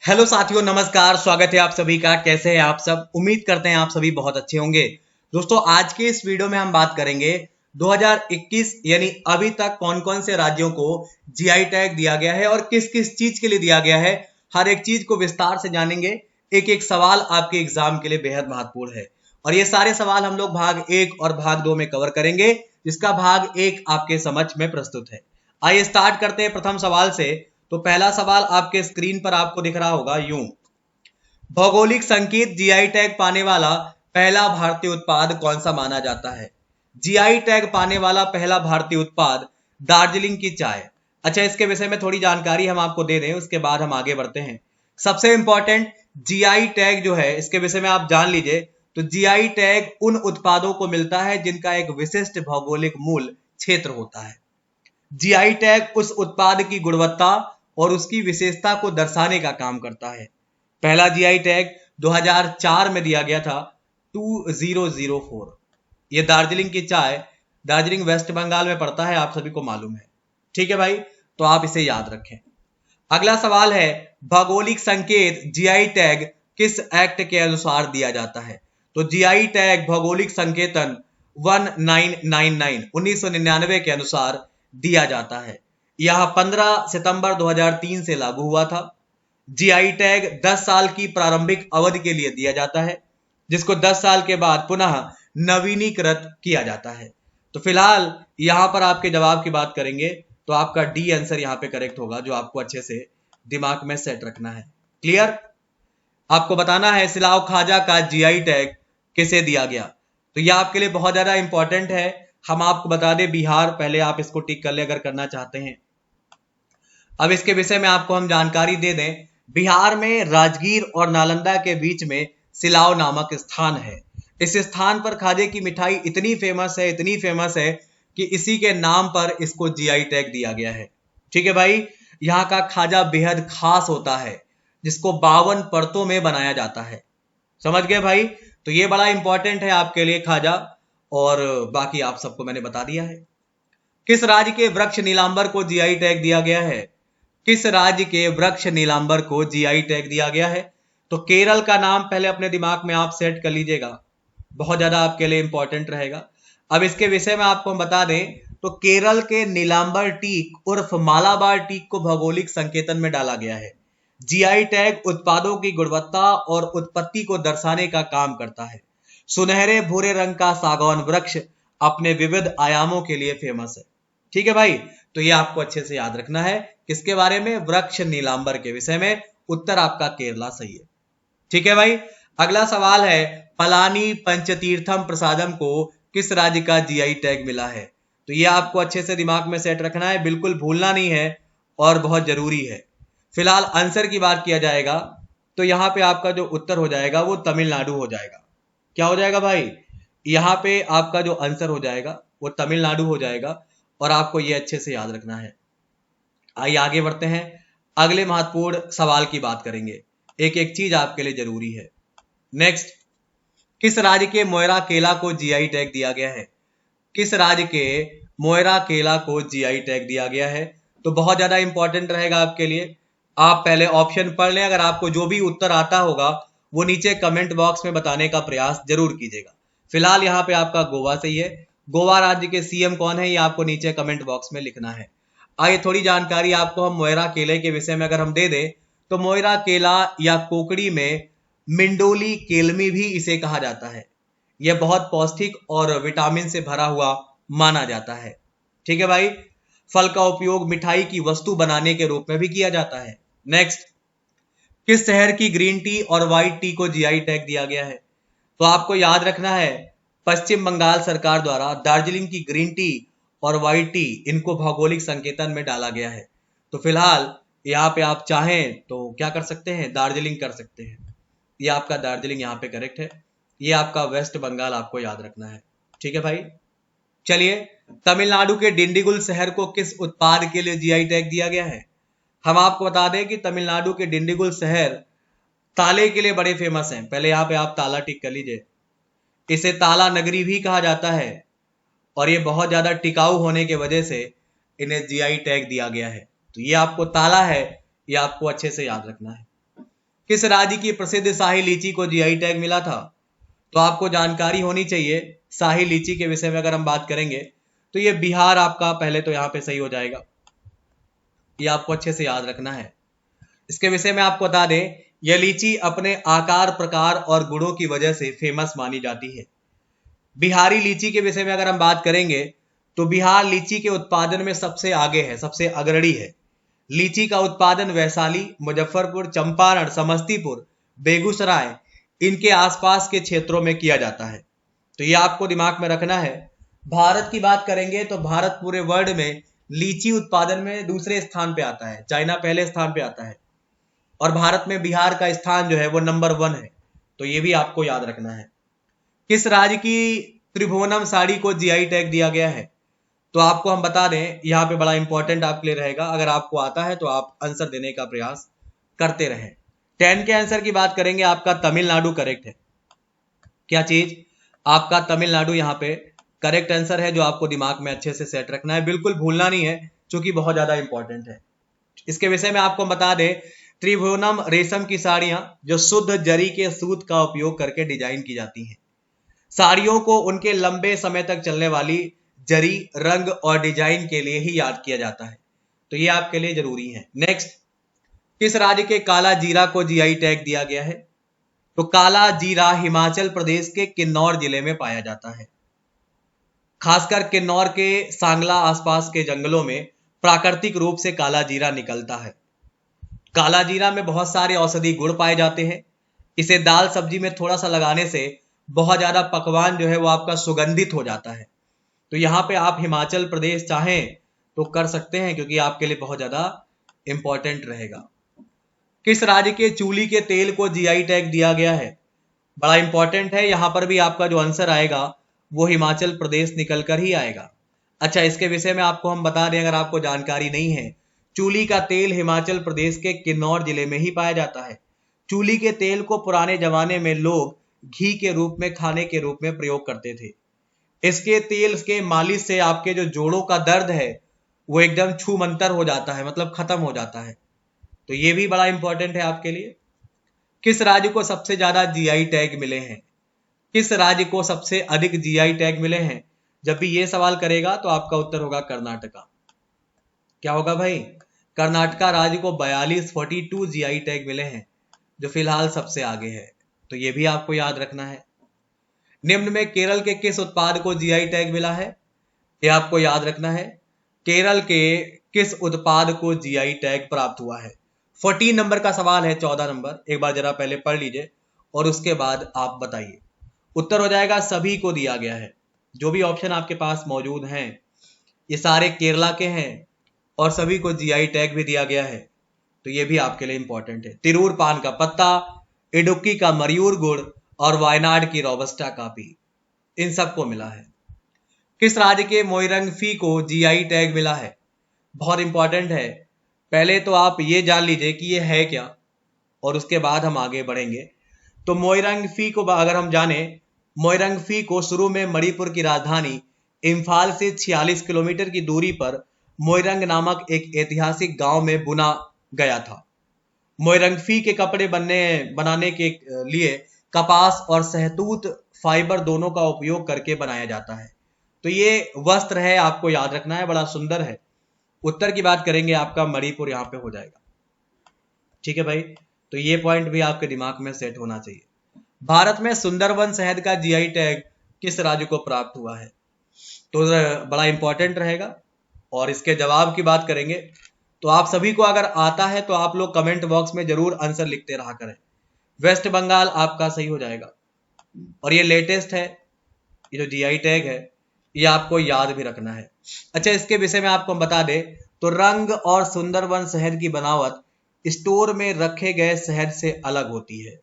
Hello साथियों, नमस्कार। स्वागत है आप सभी का। कैसे हैं आप सब? उम्मीद करते हैं आप सभी बहुत अच्छे होंगे। दोस्तों, आज के इस वीडियो में हम बात करेंगे 2021 यानी अभी तक कौन कौन से राज्यों को जीआई टैग दिया गया है और किस किस चीज के लिए दिया गया है। हर एक चीज को विस्तार से जानेंगे। एक एक सवाल आपके एग्जाम के लिए बेहद महत्वपूर्ण है और ये सारे सवाल हम लोग भाग 1 और भाग 2 में कवर करेंगे, जिसका भाग 1 आपके समझ में प्रस्तुत है। आइए स्टार्ट करते हैं प्रथम सवाल से। तो पहला सवाल आपके स्क्रीन पर आपको दिख रहा होगा यूं। भौगोलिक संकेत जीआई टैग पाने वाला पहला भारतीय उत्पाद कौन सा माना जाता है? जीआई टैग पाने वाला पहला भारतीय उत्पाद दार्जिलिंग की चाय। अच्छा, इसके विषय में थोड़ी जानकारी हम आपको दे दें, उसके बाद हम आगे बढ़ते हैं। सबसे इंपॉर्टेंट, जीआई टैग जो है इसके विषय में आप जान लीजिए। तो जीआई टैग उन उत्पादों को मिलता है जिनका एक विशिष्ट भौगोलिक मूल क्षेत्र होता है। जीआई टैग उस उत्पाद की गुणवत्ता और उसकी विशेषता को दर्शाने का काम करता है। पहला जीआई टैग 2004 में दिया गया था, 2004। यह दार्जिलिंग की चाय, दार्जिलिंग वेस्ट बंगाल में पड़ता है, आप सभी को मालूम है। ठीक है भाई, तो आप इसे याद रखें। अगला सवाल है, भौगोलिक संकेत जीआई टैग किस एक्ट के अनुसार दिया जाता है? तो जीआई टैग भौगोलिक संकेतन 1999 के अनुसार दिया जाता है। यह 15 सितंबर 2003 से लागू हुआ था। जीआई टैग 10 साल की प्रारंभिक अवधि के लिए दिया जाता है, जिसको 10 साल के बाद पुनः नवीनीकृत किया जाता है। तो फिलहाल यहां पर आपके जवाब की बात करेंगे तो आपका डी आंसर यहां पे करेक्ट होगा, जो आपको अच्छे से दिमाग में सेट रखना है। क्लियर? आपको बताना है सिलाव खाजा का जीआई टैग किसे दिया गया। तो यह आपके लिए बहुत ज्यादा इंपॉर्टेंट है। हम आपको बता दें, बिहार, पहले आप इसको टिक कर ले अगर करना चाहते हैं। अब इसके विषय में आपको हम जानकारी दे दें। बिहार में राजगीर और नालंदा के बीच में सिलाव नामक स्थान है। इस स्थान पर खाजे की मिठाई इतनी फेमस है, इतनी फेमस है कि इसी के नाम पर इसको जीआई टैग दिया गया है। ठीक है भाई, यहाँ का खाजा बेहद खास होता है, जिसको 52 परतों में बनाया जाता है। समझ गए भाई? तो ये बड़ा इंपॉर्टेंट है आपके लिए खाजा, और बाकी आप सबको मैंने बता दिया है। किस राज्य के वृक्ष नीलांबर को जीआई टैग दिया गया है? किस राज्य के वृक्ष नीलांबर को जीआई टैग दिया गया है? तो केरल का नाम पहले अपने दिमाग में आप सेट कर लीजिएगा, बहुत ज्यादा आपके लिए इंपॉर्टेंट रहेगा। अब इसके विषय में आपको हम बता दें, तो केरल के नीलांबर टीक उर्फ मालाबार टीक को भौगोलिक संकेतन में डाला गया है। जीआई टैग उत्पादों की गुणवत्ता और उत्पत्ति को दर्शाने का काम करता है। सुनहरे भूरे रंग का सागौन वृक्ष अपने विविध आयामों के लिए फेमस है। ठीक है भाई, तो ये आपको अच्छे से याद रखना है। किसके बारे में? वृक्ष नीलांबर के विषय में। उत्तर आपका केरला सही है। ठीक है भाई, अगला सवाल है, पलानी पंचतीर्थम प्रसादम को किस राज्य का जीआई टैग मिला है? तो ये आपको अच्छे से दिमाग में सेट रखना है, बिल्कुल भूलना नहीं है और बहुत जरूरी है। फिलहाल आंसर की बात किया जाएगा तो यहाँ पे आपका जो उत्तर हो जाएगा वो तमिलनाडु हो जाएगा। क्या हो जाएगा भाई? यहाँ पे आपका जो आंसर हो जाएगा वो तमिलनाडु हो जाएगा, और आपको ये अच्छे से याद रखना है। आइए आगे बढ़ते हैं, अगले महत्वपूर्ण सवाल की बात करेंगे। एक एक चीज आपके लिए जरूरी है। नेक्स्ट, किस राज्य के मोयरा केला को जीआई टैग दिया गया है? किस राज्य के मोयरा केला को जीआई टैग दिया गया है? तो बहुत ज्यादा इंपॉर्टेंट रहेगा आपके लिए। आप पहले ऑप्शन पढ़ लें, अगर आपको जो भी उत्तर आता होगा वो नीचे कमेंट बॉक्स में बताने का प्रयास जरूर कीजिएगा। फिलहाल यहाँ पे आपका गोवा सही है। गोवा राज्य के सीएम कौन है, ये आपको नीचे कमेंट बॉक्स में लिखना है। आइए थोड़ी जानकारी आपको हम मोयरा केले के विषय में अगर हम दे दें, तो मोयरा केला या कोकड़ी में मिंडोली केलमी भी इसे कहा जाता है। यह बहुत पौष्टिक और विटामिन से भरा हुआ माना जाता है। ठीक है भाई, फल का उपयोग मिठाई की वस्तु बनाने के रूप में भी किया जाता है। नेक्स्ट, किस शहर की ग्रीन टी और व्हाइट टी को जीआई टैग दिया गया है? तो आपको याद रखना है, पश्चिम बंगाल सरकार द्वारा दार्जिलिंग की ग्रीन टी और व्हाइट टी, इनको भौगोलिक संकेतन में डाला गया है। तो फिलहाल यहाँ पे आप चाहें तो क्या कर सकते हैं, दार्जिलिंग कर सकते हैं। ये आपका दार्जिलिंग यहाँ पे करेक्ट है। ये आपका वेस्ट बंगाल आपको याद रखना है। ठीक है भाई, चलिए, तमिलनाडु के डिंडीगुल शहर को किस उत्पाद के लिए जीआई टैग दिया गया है? हम आपको बता दें कि तमिलनाडु के डिंडीगुल शहर ताले के लिए बड़े फेमस हैं। पहले यहाँ पे आप ताला टिक कर लीजिए। इसे ताला नगरी भी कहा जाता है, और ये बहुत ज्यादा टिकाऊ होने की वजह से इन्हें जीआई टैग दिया गया है। तो ये आपको ताला है, ये आपको अच्छे से याद रखना है। किस राज्य की प्रसिद्ध शाही लीची को जीआई टैग मिला था? तो आपको जानकारी होनी चाहिए शाही लीची के विषय में। अगर हम बात करेंगे तो ये बिहार आपका पहले तो यहाँ पे सही हो जाएगा, ये आपको अच्छे से याद रखना है। इसके विषय में आपको बता दें, यह लीची अपने आकार, प्रकार और गुणों की वजह से फेमस मानी जाती है। बिहारी लीची के विषय में अगर हम बात करेंगे तो बिहार लीची के उत्पादन में सबसे आगे है, सबसे अग्रणी है। लीची का उत्पादन वैशाली, मुजफ्फरपुर, चंपारण, समस्तीपुर, बेगूसराय, इनके आसपास के क्षेत्रों में किया जाता है। तो ये आपको दिमाग में रखना है। भारत की बात करेंगे तो भारत पूरे वर्ल्ड में लीची उत्पादन में दूसरे स्थान पे आता है, चाइना पहले स्थान पे आता है, और भारत में बिहार का स्थान जो है वो नंबर 1 है। तो ये भी आपको याद रखना है। किस राज्य की त्रिभुवनम साड़ी को जीआई टैग दिया गया है? तो आपको हम बता दें, यहाँ पे बड़ा इंपॉर्टेंट आपके लिए रहेगा, अगर आपको आता है तो आप आंसर देने का प्रयास करते रहें। 10 के आंसर की बात करेंगे, आपका तमिलनाडु करेक्ट है। क्या चीज? आपका तमिलनाडु यहाँ पे करेक्ट आंसर है, जो आपको दिमाग में अच्छे से सेट रखना है, बिल्कुल भूलना नहीं है, क्योंकि बहुत ज्यादा इंपॉर्टेंट है। इसके विषय में आपको बता दें, त्रिभुवनम रेशम की साड़ियां जो शुद्ध जरी के सूत का उपयोग करके डिजाइन की जाती हैं। साड़ियों को उनके लंबे समय तक चलने वाली जरी, रंग और डिजाइन के लिए ही याद किया जाता है। तो ये आपके लिए जरूरी है। नेक्स्ट, किस राज्य के काला जीरा को जीआई टैग दिया गया है? तो काला जीरा हिमाचल प्रदेश के किन्नौर जिले में पाया जाता है। खासकर किन्नौर के सांगला आसपास के जंगलों में प्राकृतिक रूप से काला जीरा निकलता है। काला जीरा में बहुत सारे औषधि गुण पाए जाते हैं। इसे दाल सब्जी में थोड़ा सा लगाने से बहुत ज्यादा पकवान जो है वो आपका सुगंधित हो जाता है। तो यहाँ पे आप हिमाचल प्रदेश चाहें तो कर सकते हैं, क्योंकि आपके लिए बहुत ज्यादा इंपॉर्टेंट रहेगा। किस राज्य के चूली के तेल को जीआई टैग दिया गया है? बड़ा इंपॉर्टेंट है, यहां पर भी आपका जो आंसर आएगा वो हिमाचल प्रदेश निकल कर ही आएगा। अच्छा, इसके विषय में आपको हम बता दें, अगर आपको जानकारी नहीं है, चूली का तेल हिमाचल प्रदेश के किन्नौर जिले में ही पाया जाता है। चूली के तेल को पुराने जमाने में लोग घी के रूप में, खाने के रूप में प्रयोग करते थे। इसके तेल के मालिश से आपके जो जोड़ों का दर्द है वो एकदम छूमंतर हो जाता है, मतलब खत्म हो जाता है। तो ये भी बड़ा इंपॉर्टेंट है आपके लिए। किस राज्य को सबसे ज्यादा जीआई टैग मिले हैं? किस राज्य को सबसे अधिक जीआई टैग मिले हैं? जब भी ये सवाल करेगा तो आपका उत्तर होगा कर्नाटका। क्या होगा भाई? कर्नाटका राज्य को 42 जीआई टैग मिले हैं, जो फिलहाल सबसे आगे है। तो ये भी आपको याद रखना है। निम्न में केरल के किस उत्पाद को जीआई टैग मिला है? ये आपको याद रखना है। केरल के किस उत्पाद को जीआई टैग प्राप्त हुआ है? 14 नंबर का सवाल है, 14 नंबर एक बार जरा पहले पढ़ लीजिए और उसके बाद आप बताइए। उत्तर हो जाएगा सभी को दिया गया है। जो भी ऑप्शन आपके पास मौजूद हैं ये सारे केरला के हैं और सभी को जीआई टैग भी दिया गया है। तो ये भी आपके लिए इंपॉर्टेंट है। तिरूर पान का पत्ता, इडुक्की का मयूर गुड़ और वायनाड की रोबस्टा कॉफी, इन सबको मिला है। किस राज्य के मोइरंग फी को जीआई टैग मिला है? बहुत इंपॉर्टेंट है। पहले तो आप ये जान लीजिए कि ये है क्या, और उसके बाद हम आगे बढ़ेंगे। तो मोइरंग फी को अगर हम जाने, मोइरंग फी को शुरू में मणिपुर की राजधानी इम्फाल से 46 किलोमीटर की दूरी पर मोइरंग नामक एक ऐतिहासिक गांव में बुना गया था। मोइरंग फी के कपड़े बनाने के लिए कपास और सहतूत फाइबर दोनों का उपयोग करके बनाया जाता है। तो ये वस्त्र है, आपको याद रखना है, बड़ा सुंदर है। उत्तर की बात करेंगे, आपका मणिपुर यहाँ पे हो जाएगा। ठीक है भाई, तो ये पॉइंट भी आपके दिमाग में सेट होना चाहिए। भारत में सुंदरवन शहद का जीआई टैग किस राज्य को प्राप्त हुआ है? तो बड़ा इंपॉर्टेंट रहेगा। और इसके जवाब की बात करेंगे तो आप सभी को अगर आता है तो आप लोग कमेंट बॉक्स में जरूर आंसर लिखते रहा करें। वेस्ट बंगाल आपका सही हो जाएगा। और ये लेटेस्ट है, ये जो जीआई टैग है ये आपको याद भी रखना है। अच्छा, इसके विषय में आपको बता दें तो रंग और सुंदरवन शहद की बनावट स्टोर में रखे गए शहद से अलग होती है।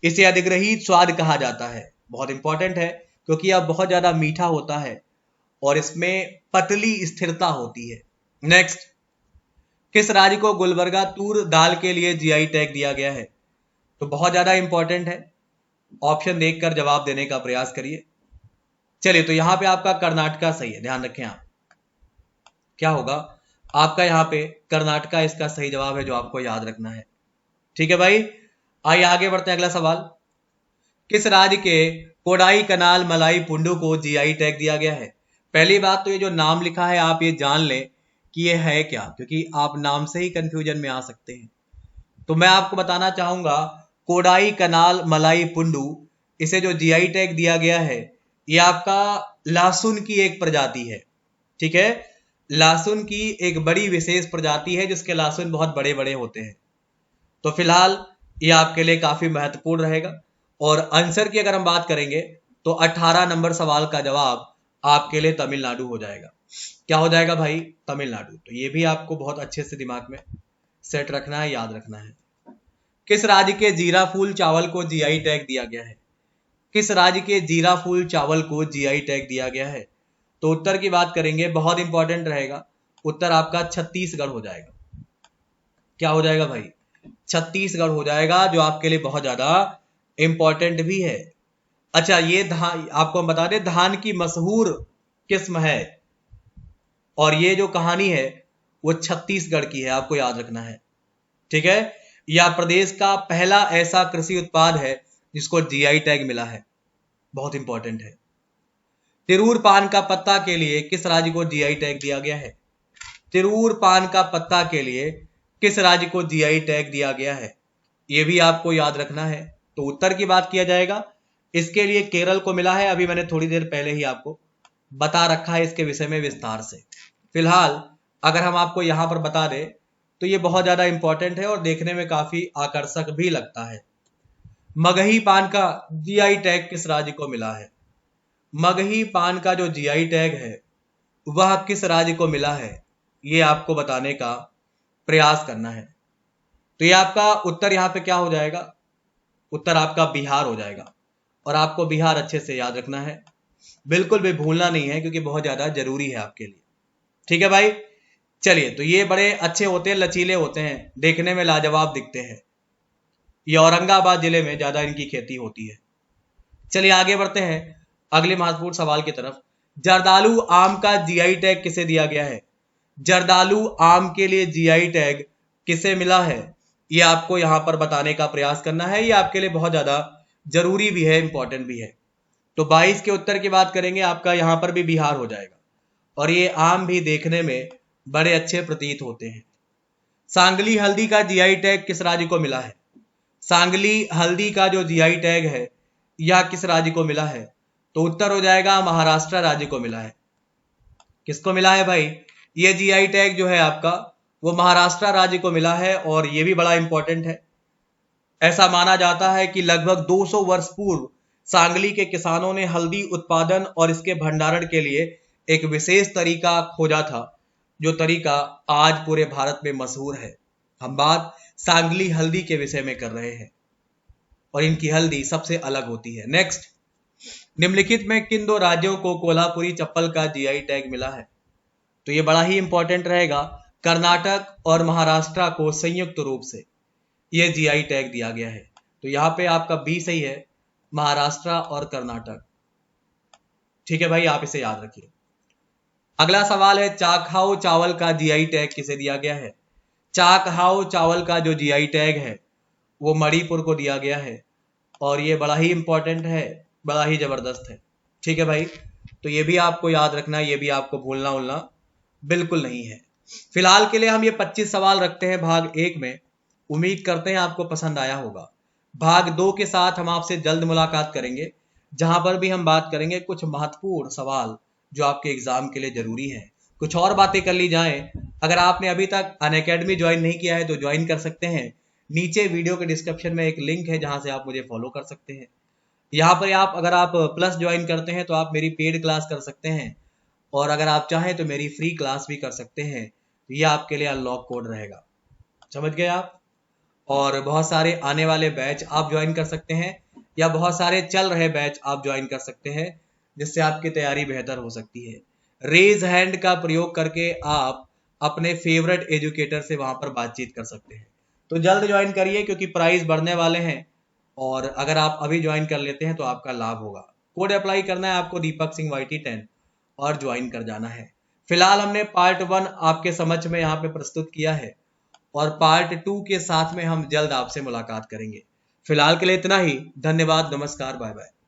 इसे अधिग्रहित स्वाद कहा जाता है। बहुत इंपॉर्टेंट है, क्योंकि यह बहुत ज्यादा मीठा होता है और इसमें पतली स्थिरता होती है। नेक्स्ट, किस राज्य को गुलबर्गा तूर दाल के लिए जीआई टैग दिया गया है? तो बहुत ज्यादा इंपॉर्टेंट है, ऑप्शन देखकर जवाब देने का प्रयास करिए। चलिए, तो यहां पे आपका कर्नाटका सही है, ध्यान रखें आप। क्या होगा आपका यहाँ पे? कर्नाटका इसका सही जवाब है, जो आपको याद रखना है। ठीक है भाई, आइए आगे बढ़ते हैं। अगला सवाल, किस राज्य के कोडाई कनाल मलाई पुंडू को जीआई टैग दिया गया है? पहली बात तो ये जो नाम लिखा है आप ये जान लें कि ये है क्या, क्योंकि आप नाम से ही कंफ्यूजन में आ सकते हैं। तो मैं आपको बताना चाहूंगा, कोडाई कनाल मलाई पुंडू, इसे जो जीआई टैग दिया गया है ये आपका लहसुन की एक प्रजाति है। ठीक है, लहसुन की एक बड़ी विशेष प्रजाति है जिसके लहसुन बहुत बड़े बड़े होते हैं। तो फिलहाल ये आपके लिए काफी महत्वपूर्ण रहेगा। और आंसर की अगर हम बात करेंगे तो 18 नंबर सवाल का जवाब आपके लिए तमिलनाडु हो जाएगा। क्या हो जाएगा भाई? तमिलनाडु। तो ये भी आपको बहुत अच्छे से दिमाग में सेट रखना है, याद रखना है। किस राज्य के जीरा फूल चावल को जीआई टैग दिया गया है? किस राज्य के जीरा फूल चावल को जीआई टैग दिया गया है? तो उत्तर की बात करेंगे, बहुत इंपॉर्टेंट रहेगा। उत्तर आपका छत्तीसगढ़ हो जाएगा। क्या हो जाएगा भाई? छत्तीसगढ़ हो जाएगा, जो आपके लिए बहुत ज्यादा इंपॉर्टेंट भी है। अच्छा, ये धान आपको हम बता दें, धान की मशहूर किस्म है और ये जो कहानी है वो छत्तीसगढ़ की है, आपको याद रखना है। ठीक है, यह प्रदेश का पहला ऐसा कृषि उत्पाद है जिसको जीआई टैग मिला है, बहुत इंपॉर्टेंट है। तिरूर पान का पत्ता के लिए किस राज्य को जीआई टैग दिया गया है? तिरूर पान का पत्ता के लिए किस राज्य को जीआई टैग दिया गया है? यह भी आपको याद रखना है। तो उत्तर की बात किया जाएगा, इसके लिए केरल को मिला है। अभी मैंने थोड़ी देर पहले ही आपको बता रखा है इसके विषय में विस्तार से। फिलहाल अगर हम आपको यहां पर बता दें तो ये बहुत ज्यादा इंपॉर्टेंट है और देखने में काफी आकर्षक भी लगता है। मगही पान का जीआई टैग किस राज्य को मिला है? मगही पान का जो जीआई टैग है वह किस राज्य को मिला है, ये आपको बताने का प्रयास करना है। तो ये आपका उत्तर यहाँ पे क्या हो जाएगा? उत्तर आपका बिहार हो जाएगा। और आपको बिहार अच्छे से याद रखना है, बिल्कुल भी भूलना नहीं है, क्योंकि बहुत ज्यादा जरूरी है आपके लिए। ठीक है भाई, चलिए। तो ये बड़े अच्छे होते हैं, लचीले होते हैं, देखने में लाजवाब दिखते हैं। ये औरंगाबाद जिले में ज्यादा इनकी खेती होती है। चलिए आगे बढ़ते हैं अगले महत्वपूर्ण सवाल की तरफ। जर्दालू आम का जीआई टैग किसे दिया गया है? जर्दालू आम के लिए जीआई टैग किसे मिला है, ये आपको यहां पर बताने का प्रयास करना है। ये आपके लिए बहुत ज्यादा जरूरी भी है, इंपॉर्टेंट भी है। तो 22 के उत्तर की बात करेंगे, आपका यहां पर भी बिहार हो जाएगा। और ये आम भी देखने में बड़े अच्छे प्रतीत होते हैं। सांगली हल्दी का जीआई टैग किस राज्य को मिला है? सांगली हल्दी का जो जीआई टैग है यह किस राज्य को मिला है? तो उत्तर हो जाएगा महाराष्ट्र राज्य को मिला है। किसको मिला है भाई? ये जीआई टैग जो है आपका वो महाराष्ट्र राज्य को मिला है। और ये भी बड़ा इंपॉर्टेंट है। ऐसा माना जाता है कि लगभग 200 वर्ष पूर्व सांगली के किसानों ने हल्दी उत्पादन और इसके भंडारण के लिए एक विशेष तरीका खोजा था, जो तरीका आज पूरे भारत में मशहूर है। हम बात सांगली हल्दी के विषय में कर रहे हैं और इनकी हल्दी सबसे अलग होती है। नेक्स्ट, निम्नलिखित में किन दो राज्यों को कोल्हापुरी चप्पल का जीआई टैग मिला है? तो ये बड़ा ही इंपॉर्टेंट रहेगा। कर्नाटक और महाराष्ट्र को संयुक्त रूप से यह जीआई टैग दिया गया है। तो यहां पे आपका बी सही है, महाराष्ट्र और कर्नाटक। ठीक है भाई, आप इसे याद रखिए। अगला सवाल है, चाकहाओ चावल का जीआई टैग किसे दिया गया है? चाकहाओ चावल का जो जीआई टैग है वो मणिपुर को दिया गया है। और ये बड़ा ही इंपॉर्टेंट है, बड़ा ही जबरदस्त है। ठीक है भाई, तो ये भी आपको याद रखना है, ये भी आपको भूलना उलना बिल्कुल नहीं है। फिलहाल के लिए हम ये 25 सवाल रखते हैं भाग 1 में। उम्मीद करते हैं आपको पसंद आया होगा। भाग 2 के साथ हम आपसे जल्द मुलाकात करेंगे, जहां पर भी हम बात करेंगे कुछ महत्वपूर्ण सवाल जो आपके एग्जाम के लिए जरूरी है। कुछ और बातें कर ली जाएं। अगर आपने अभी तक अनअकैडमी ज्वाइन नहीं किया है तो ज्वाइन कर सकते हैं। नीचे वीडियो के डिस्क्रिप्शन में एक लिंक है जहां से आप मुझे फॉलो कर सकते हैं। यहाँ पर अगर आप प्लस ज्वाइन करते हैं तो आप मेरी पेड क्लास कर सकते हैं, और अगर आप चाहें तो मेरी फ्री क्लास भी कर सकते हैं। तो ये आपके लिए अनलॉक कोड रहेगा, समझ गए आप। और बहुत सारे आने वाले बैच आप ज्वाइन कर सकते हैं, या बहुत सारे चल रहे बैच आप ज्वाइन कर सकते हैं, जिससे आपकी तैयारी बेहतर हो सकती है। रेज हैंड का प्रयोग करके आप अपने फेवरेट एजुकेटर से वहां पर बातचीत कर सकते हैं। तो जल्द ज्वाइन करिए, क्योंकि प्राइस बढ़ने वाले हैं, और अगर आप अभी ज्वाइन कर लेते हैं तो आपका लाभ होगा। कोड अप्लाई करना है आपको, दीपक सिंह YT10, और ज्वाइन कर जाना है। फिलहाल हमने पार्ट 1 आपके समझ में यहाँ पे प्रस्तुत किया है, और पार्ट 2 के साथ में हम जल्द आपसे मुलाकात करेंगे। फिलहाल के लिए इतना ही। धन्यवाद, नमस्कार, बाय बाय।